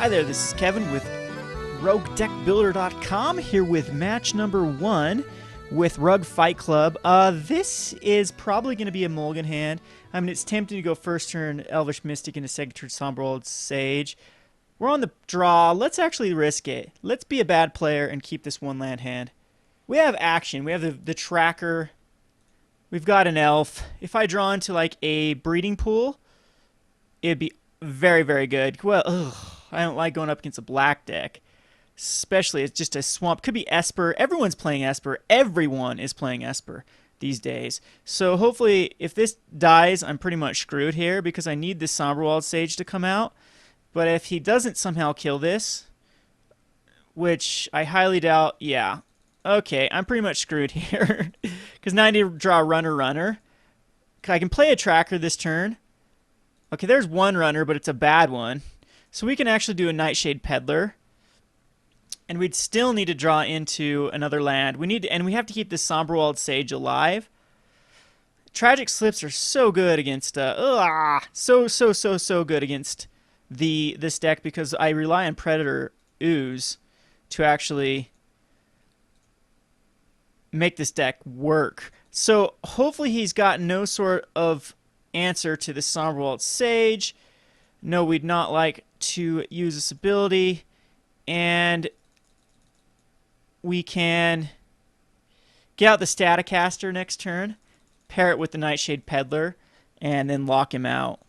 Hi there, this is Kevin with Roguedeckbuilder.com here with match number 1 with Rug Fight Club. This is probably going to be a mulligan hand. I mean, it's tempting to go first turn Elvish Mystic into second turn Somberwald Sage. We're on the draw. Let's actually risk it. Let's be a bad player and keep this one land hand. We have action. We have the tracker. We've got an elf. If I draw into like a breeding pool, it'd be very, very good. Well, I don't like going up against a black deck. Especially, it's just a swamp. Could be Esper. Everyone's playing Esper. Everyone is playing Esper these days. So hopefully, if this dies, I'm pretty much screwed here because I need this Somberwald Sage to come out. But if he doesn't somehow kill this, which I highly doubt, yeah. Okay, I'm pretty much screwed here. Because now I need to draw a runner. I can play a tracker this turn. Okay, there's one runner, but it's a bad one. So we can actually do a Nightshade Peddler. And we'd still need to draw into another land. And we have to keep this Somberwald Sage alive. Tragic Slips are so good against so good against this deck because I rely on Predator Ooze to actually make this deck work. So hopefully he's got no sort of answer to the Somberwald Sage. No, we'd not like to use this ability. And we can get out the Staticaster next turn, pair it with the Nightshade Peddler, and then lock him out.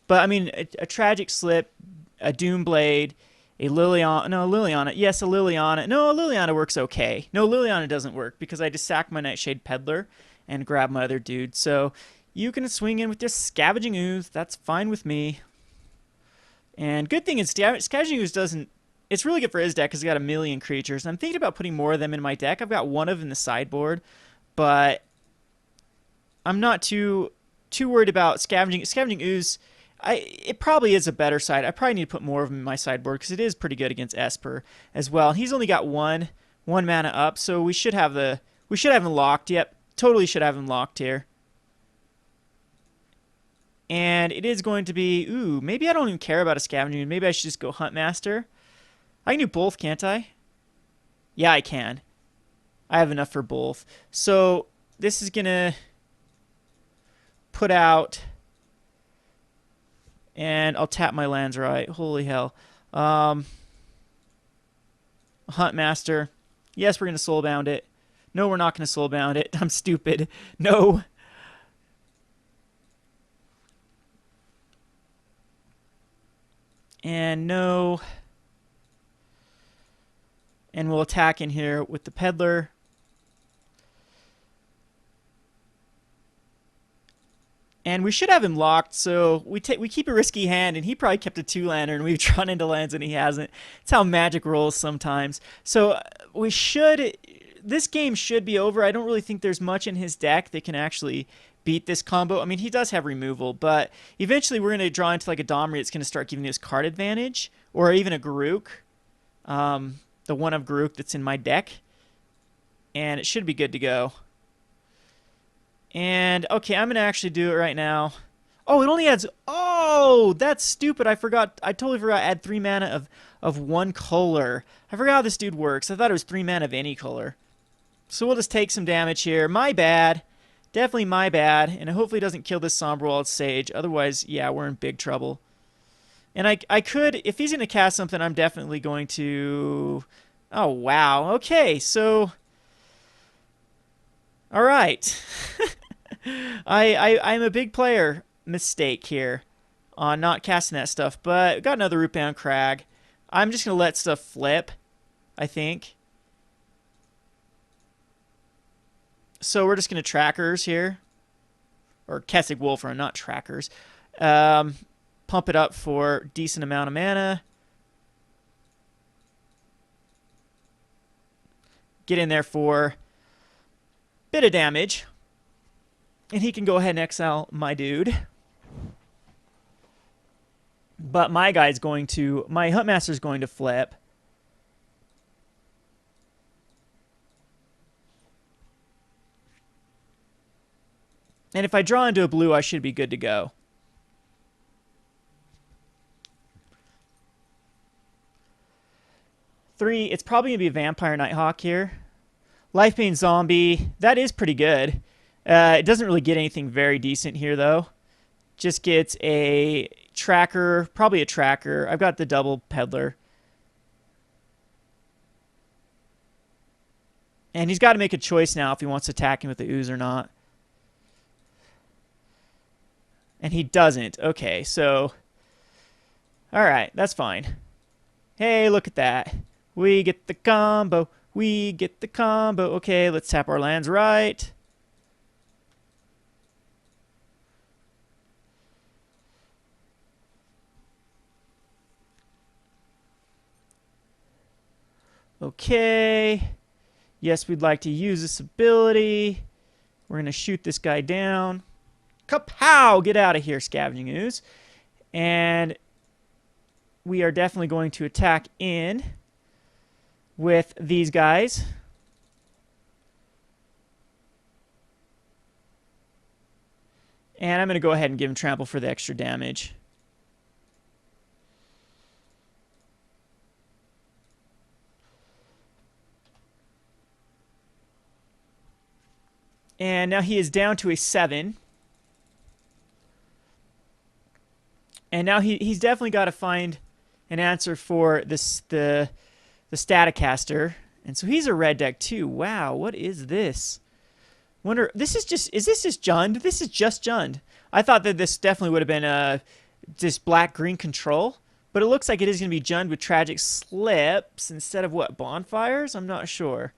But, I mean, a Tragic Slip, a Doomblade, a Liliana. No, a Liliana. Yes, a Liliana. No, a Liliana works okay. No, Liliana doesn't work because I just sack my Nightshade Peddler and grab my other dude. So you can swing in with your Scavenging Ooze. That's fine with me. And good thing is Scavenging Ooze doesn't... It's really good for his deck because he's got a million creatures. And I'm thinking about putting more of them in my deck. I've got one of them in the sideboard, but I'm not too worried about Scavenging Ooze. It probably is a better side. I probably need to put more of them in my sideboard because it is pretty good against Esper as well. He's only got one mana up, so we should have him locked. Yep, totally should have him locked here. And it is going to be, maybe I don't even care about a Scavenging. Maybe I should just go Huntmaster. I can do both, can't I? Yeah, I can. I have enough for both. So this is going to put out... And I'll tap my lands right. Holy hell. Huntmaster. Yes, we're going to soulbound it. No, we're not going to soulbound it. I'm stupid. No. And no. And we'll attack in here with the Peddler. And we should have him locked, so we keep a risky hand, and he probably kept a 2-lander, and we've drawn into lands and he hasn't. It's how Magic rolls sometimes. So this game should be over. I don't really think there's much in his deck that can actually beat this combo. I mean, he does have removal, but eventually we're going to draw into like a Domri that's going to start giving us card advantage, or even a Garruk, the one of Garruk that's in my deck, and it should be good to go. And, okay, I'm going to actually do it right now. Oh, it only adds... Oh, that's stupid. I totally forgot to add 3 mana of 1 color. I forgot how this dude works. I thought it was 3 mana of any color. So we'll just take some damage here. My bad. Definitely my bad. And it hopefully doesn't kill this Somberwald Sage. Otherwise, yeah, we're in big trouble. And I could... If he's going to cast something, I'm definitely going to... Oh, wow. Okay, so... All right. I'm a big player mistake here on not casting that stuff, but got another Rootbound Crag. I'm just going to let stuff flip, I think. So we're just going to trackers here. Or Kessig Wolfrun, not trackers. Pump it up for a decent amount of mana. Get in there for a bit of damage. And he can go ahead and exile my dude. But my Huntmaster's going to flip. And if I draw into a blue, I should be good to go. 3, it's probably going to be a Vampire Nighthawk here. Lifebane Zombie, that is pretty good. It doesn't really get anything very decent here, though. Just gets a tracker, probably a tracker. I've got the double peddler. And he's got to make a choice now if he wants to attack him with the ooze or not. And he doesn't. Okay, so... Alright, that's fine. Hey, look at that. We get the combo. We get the combo. Okay, let's tap our lands right. Okay. Yes, we'd like to use this ability. We're going to shoot this guy down. Kapow! Get out of here, Scavenging Ooze. And we are definitely going to attack in with these guys. And I'm going to go ahead and give him trample for the extra damage. And now he is down to a 7. And now he's definitely got to find an answer for this the Staticaster. And so he's a red deck too. Wow, what is this? Wonder, is this just Jund? This is just Jund. I thought that this definitely would have been just black-green control. But it looks like it is going to be Jund with Tragic Slips instead of what, Bonfires? I'm not sure.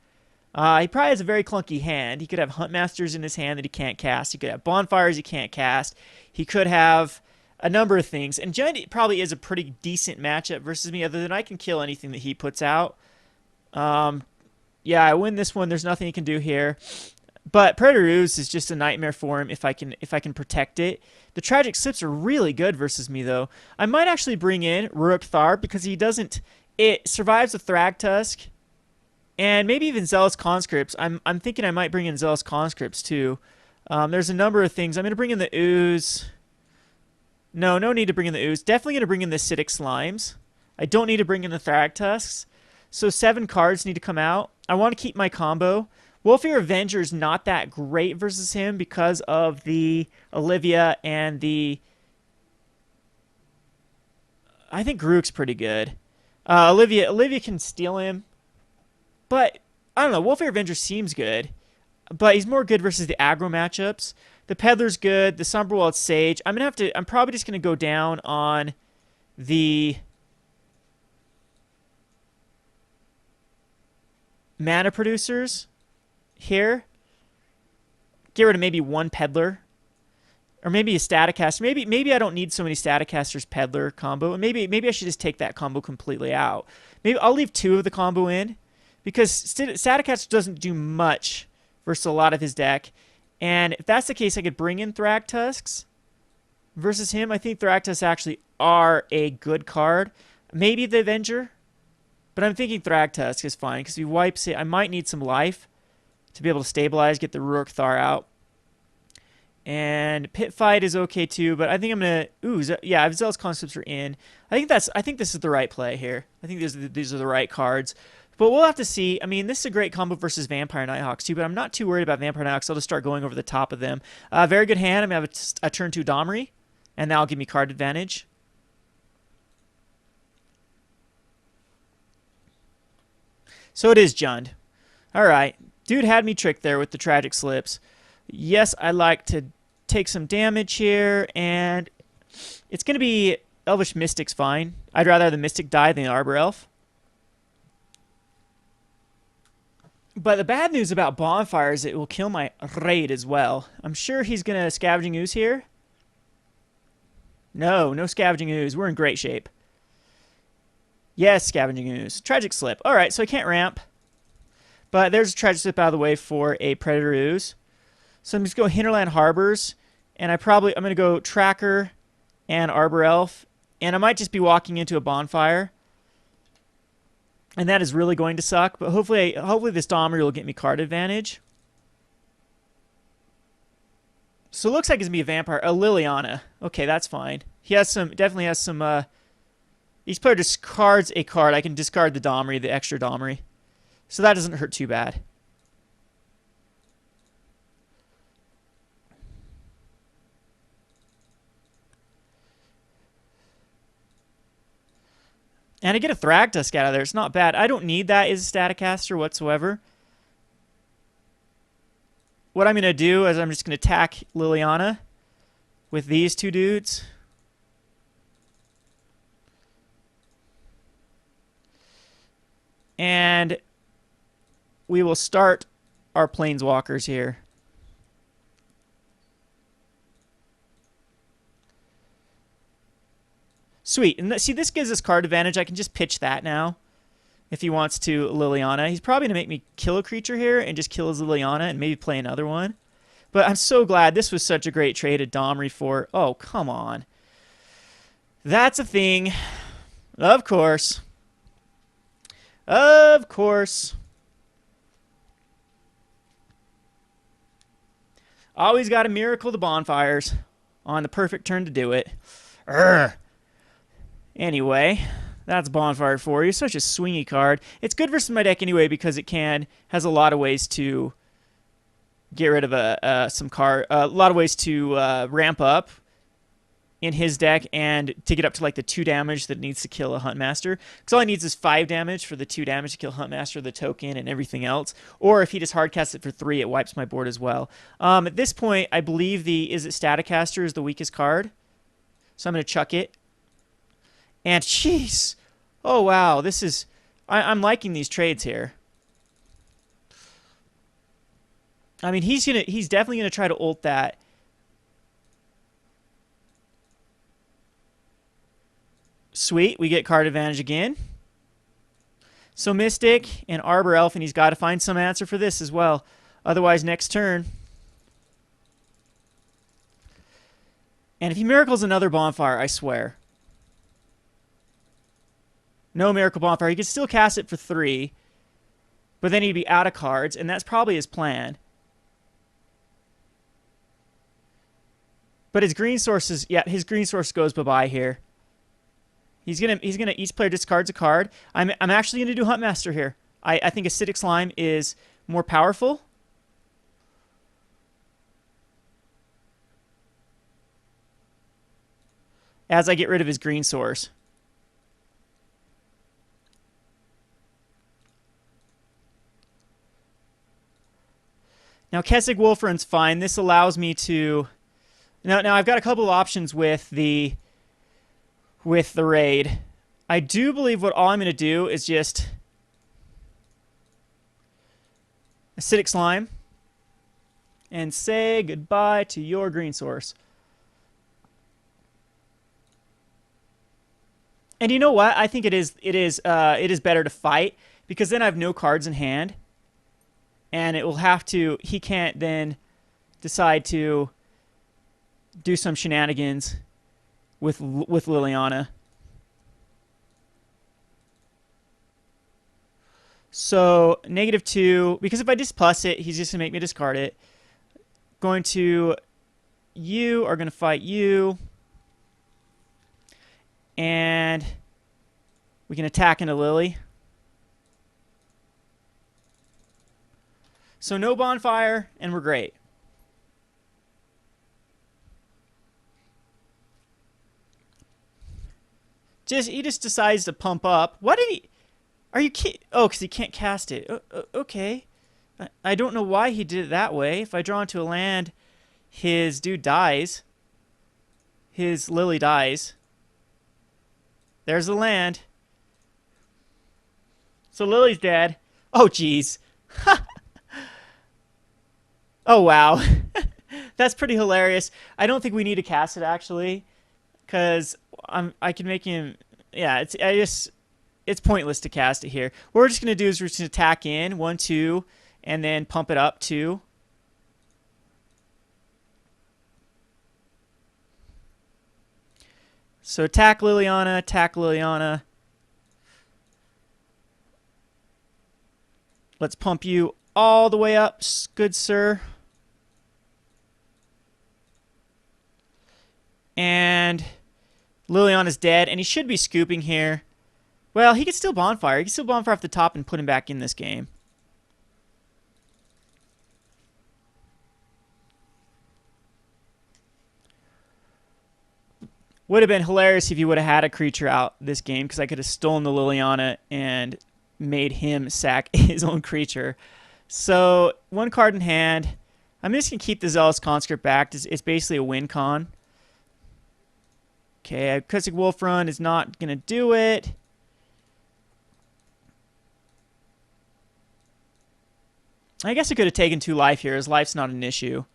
He probably has a very clunky hand. He could have Huntmasters in his hand that he can't cast. He could have Bonfires he can't cast. He could have a number of things. And Jund probably is a pretty decent matchup versus me, other than I can kill anything that he puts out. Yeah, I win this one. There's nothing he can do here. But Predator Ooze is just a nightmare for him if I can protect it. The Tragic Slips are really good versus me, though. I might actually bring in Rurik because he doesn't... It survives a Thragtusk. And maybe even Zealous Conscripts. I'm thinking I might bring in Zealous Conscripts, too. There's a number of things. I'm going to bring in the Ooze. No need to bring in the Ooze. Definitely going to bring in the Acidic Slimes. I don't need to bring in the Thragtusks. So 7 cards need to come out. I want to keep my combo. Wolfear Avenger is not that great versus him because of the Olivia and the... I think Grook's pretty good. Olivia can steal him. But, I don't know, Wolfear Avenger seems good. But he's more good versus the aggro matchups. The Peddler's good. The Somberwald Sage. I'm probably just going to go down on the mana producers here. Get rid of maybe one Peddler. Or maybe a Staticaster. Maybe I don't need so many Staticasters Peddler combo. Maybe I should just take that combo completely out. Maybe I'll leave 2 of the combo in. Because Staticaster doesn't do much versus a lot of his deck. And if that's the case, I could bring in Thragtusks versus him. I think Thragtusks actually are a good card. Maybe the Avenger. But I'm thinking Thragtusk is fine. Because if he wipes it, I might need some life to be able to stabilize, get the Rurik Thar out. And Pit Fight is okay too. But I think I'm going to... Ooh, yeah, Zealous Conscripts are in. I think this is the right play here. I think these are the right cards. But we'll have to see. I mean, this is a great combo versus Vampire Nighthawks, too, but I'm not too worried about Vampire Nighthawks. I'll just start going over the top of them. Very good hand. I'm going to have a turn 2 Domri, and that'll give me card advantage. So it is Jund. All right. Dude had me tricked there with the Tragic Slips. Yes, I like to take some damage here, and it's going to be Elvish Mystic's fine. I'd rather have the Mystic die than the Arbor Elf. But the bad news about Bonfire is it will kill my raid as well. I'm sure he's going to Scavenging Ooze here. No Scavenging Ooze. We're in great shape. Yes, Scavenging Ooze. Tragic Slip. All right, so I can't ramp. But there's a Tragic Slip out of the way for a Predator Ooze. So I'm just going to go Hinterland Harbors. And I'm going to go Tracker and Arbor Elf. And I might just be walking into a Bonfire. And that is really going to suck, but hopefully this Domri will get me card advantage. So it looks like it's going to be a Vampire. A Liliana. Okay, that's fine. He definitely has some Each player discards a card. I can discard the Domri, the extra Domri. So that doesn't hurt too bad. And I get a Thragtusk out of there. It's not bad. I don't need that as a Staticaster whatsoever. What I'm going to do is I'm just going to attack Liliana with these two dudes. And we will start our Planeswalkers here. Sweet. And see, this gives us card advantage. I can just pitch that now if he wants to Liliana. He's probably going to make me kill a creature here and just kill his Liliana and maybe play another one. But I'm so glad. This was such a great trade at Domri for... Oh, come on. That's a thing. Of course. Of course. Always got to miracle the bonfires on the perfect turn to do it. Urgh. Anyway, that's Bonfire for you. Such a swingy card. It's good versus my deck anyway because it has a lot of ways to get rid of a lot of ways to ramp up in his deck and to get up to like the 2 damage that needs to kill a Huntmaster. Because all he needs is 5 damage for the 2 damage to kill Huntmaster, the token, and everything else. Or if he just hardcasts it for 3, it wipes my board as well. At this point, I believe is it Staticaster is the weakest card. So I'm going to chuck it. And jeez, oh wow, this is, I'm liking these trades here. I mean, he's definitely gonna try to ult that. Sweet, we get card advantage again. So Mystic and Arbor Elf, and he's got to find some answer for this as well. Otherwise, next turn. And if he miracles another bonfire, I swear. No Miracle Bonfire. He could still cast it for 3, but then he'd be out of cards, and that's probably his plan. But his green source is, yeah, his green source goes bye-bye here. He's gonna each player discards a card. I'm actually gonna do Huntmaster here. I think Acidic Slime is more powerful. As I get rid of his green source. Now, Kessig Wolfrun's fine. This allows me to... Now I've got a couple of options with the raid. I do believe all I'm going to do is just... Acidic Slime. And say goodbye to your green source. And you know what? I think it is better to fight, because then I have no cards in hand. And it will have to... He can't then decide to do some shenanigans with Liliana. So, -2. Because if I just plus it, he's just going to make me discard it. Going to... You are going to fight you. And we can attack into Lily. So no bonfire, and we're great. He just decides to pump up. What did he... Are you kidding? Oh, because he can't cast it. Okay. I don't know why he did it that way. If I draw into a land, his dude dies. His Lily dies. There's the land. So Lily's dead. Oh, jeez. Oh, wow. That's pretty hilarious. I don't think we need to cast it, actually, because I can make him... Yeah, it's pointless to cast it here. What we're just going to do is we're just going to attack in, 1, 2, and then pump it up, 2. So attack Liliana, attack Liliana. Let's pump you all the way up, good sir. And Liliana's dead, and he should be scooping here. Well, he can still bonfire. He can still bonfire off the top and put him back in this game. Would have been hilarious if he would have had a creature out this game, because I could have stolen the Liliana and made him sack his own creature. So, one card in hand. I'm just going to keep the Zealous Conscript back. It's basically a win con. Okay, Acoustic Wolf Run is not going to do it. I guess I could have taken 2 life here, as life's not an issue.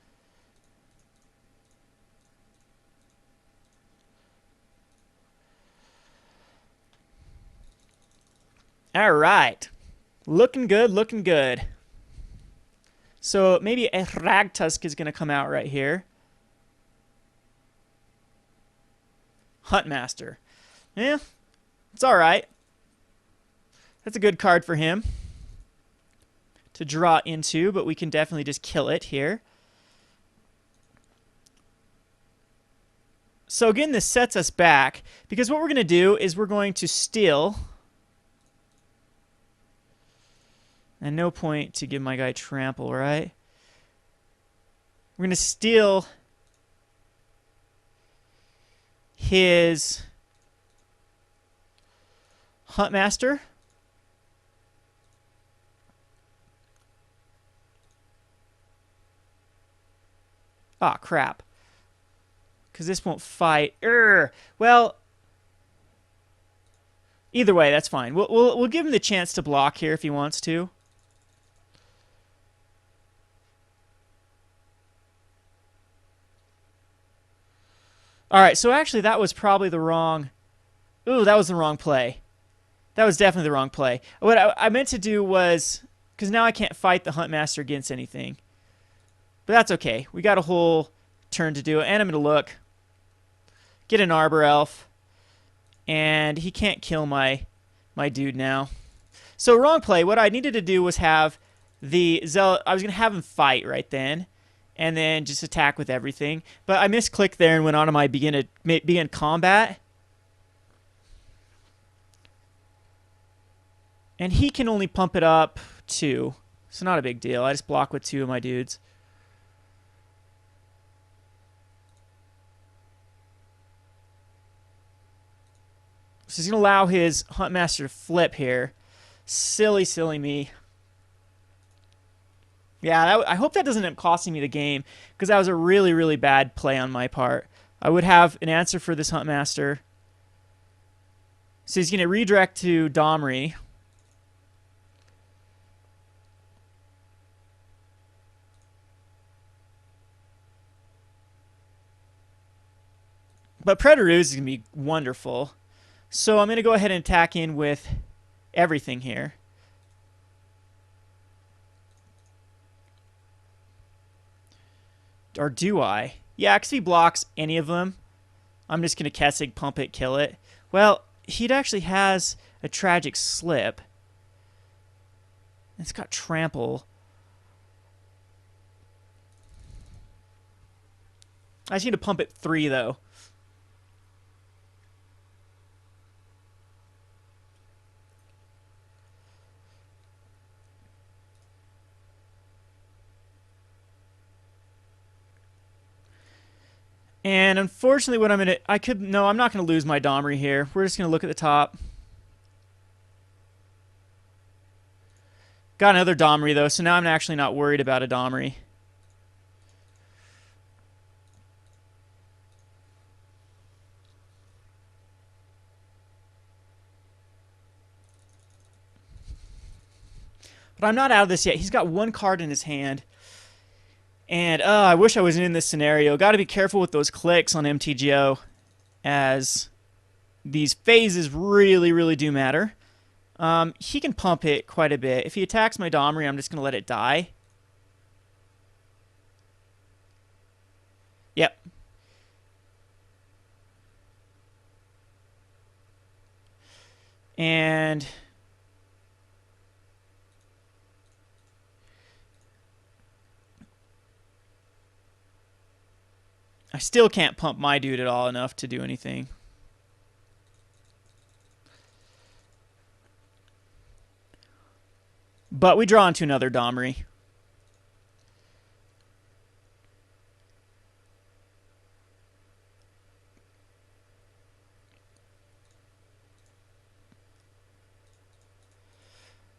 All right. Looking good, looking good. So maybe a Ragtusk is going to come out right here. Huntmaster. Yeah, it's all right. That's a good card for him to draw into, but we can definitely just kill it here. So again, this sets us back, because what we're going to do is we're going to steal. And no point to give my guy trample, right? We're going to steal his Huntmaster. Ah, crap. Because this won't fight. Well, either way, that's fine. We'll give him the chance to block here if he wants to. All right, so actually that was probably the wrong... Ooh, that was the wrong play. That was definitely the wrong play. What I meant to do was... Because now I can't fight the Huntmaster against anything. But that's okay. We got a whole turn to do. And I'm going to look. Get an Arbor Elf. And he can't kill my dude now. So wrong play. What I needed to do was have the Zealot... I was going to have him fight right then. And then just attack with everything. But I misclicked there and went on to my begin combat. And he can only pump it up 2. So not a big deal. I just block with 2 of my dudes. So he's going to allow his Huntmaster to flip here. Silly, silly me. Yeah, I hope that doesn't end up costing me the game, because that was a really, really bad play on my part. I would have an answer for this Huntmaster. So he's going to redirect to Domri. But Predator is going to be wonderful. So I'm going to go ahead and attack in with everything here. Or do I? Yeah, because if he blocks any of them, I'm just going to Kessig, pump it, kill it. Well, he actually has a Tragic Slip. It's got Trample. I just need to pump it 3, though. And unfortunately, what I'm going to... No, I'm not going to lose my Domri here. We're just going to look at the top. Got another Domri, though, so now I'm actually not worried about a Domri. But I'm not out of this yet. He's got 1 card in his hand. And I wish I wasn't in this scenario. Got to be careful with those clicks on MTGO, as these phases really, really do matter. He can pump it quite a bit. If he attacks my Domri, I'm just going to let it die. Yep. And... I still can't pump my dude at all enough to do anything. But we draw into another Domri.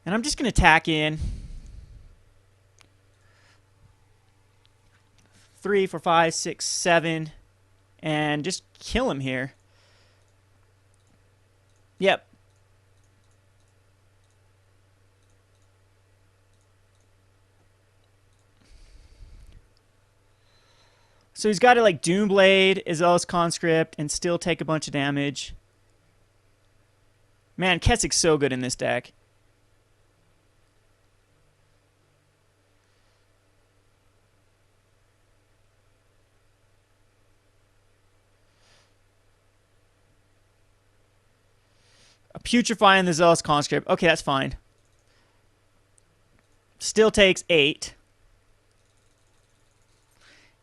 And I'm just going to tack in 3, 4, 5, 6, 7, and just kill him here. Yep. So he's got to like Doomblade as well as Conscript and still take a bunch of damage. Man, Keswick's so good in this deck. Putrefying the Zealous Conscript. Okay, that's fine. Still takes 8.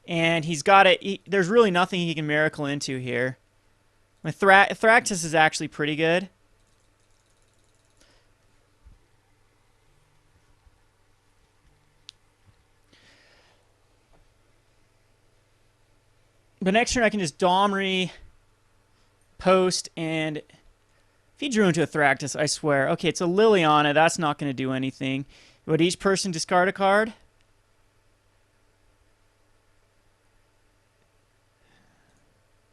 And he's got it. There's really nothing he can miracle into here. My Thractus is actually pretty good. But next turn I can just Domri, post, and if he drew into a Thractus, I swear. Okay, it's a Liliana. That's not going to do anything. Would each person discard a card?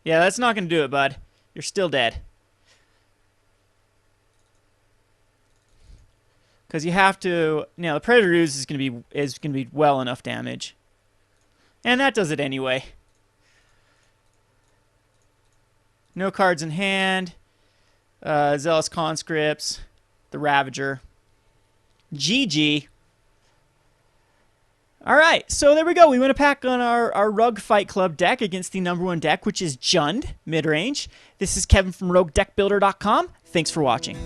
Yeah, that's not going to do it, bud. You're still dead. Because you have to... You know, the Predator Ooze is going to be well enough damage. And that does it anyway. No cards in hand. Zealous Conscripts. The Ravager. GG. Alright, so there we go. We win a pack on our Rug Fight Club deck against the #1 deck, which is Jund, Midrange. This is Kevin from Roguedeckbuilder.com. Thanks for watching.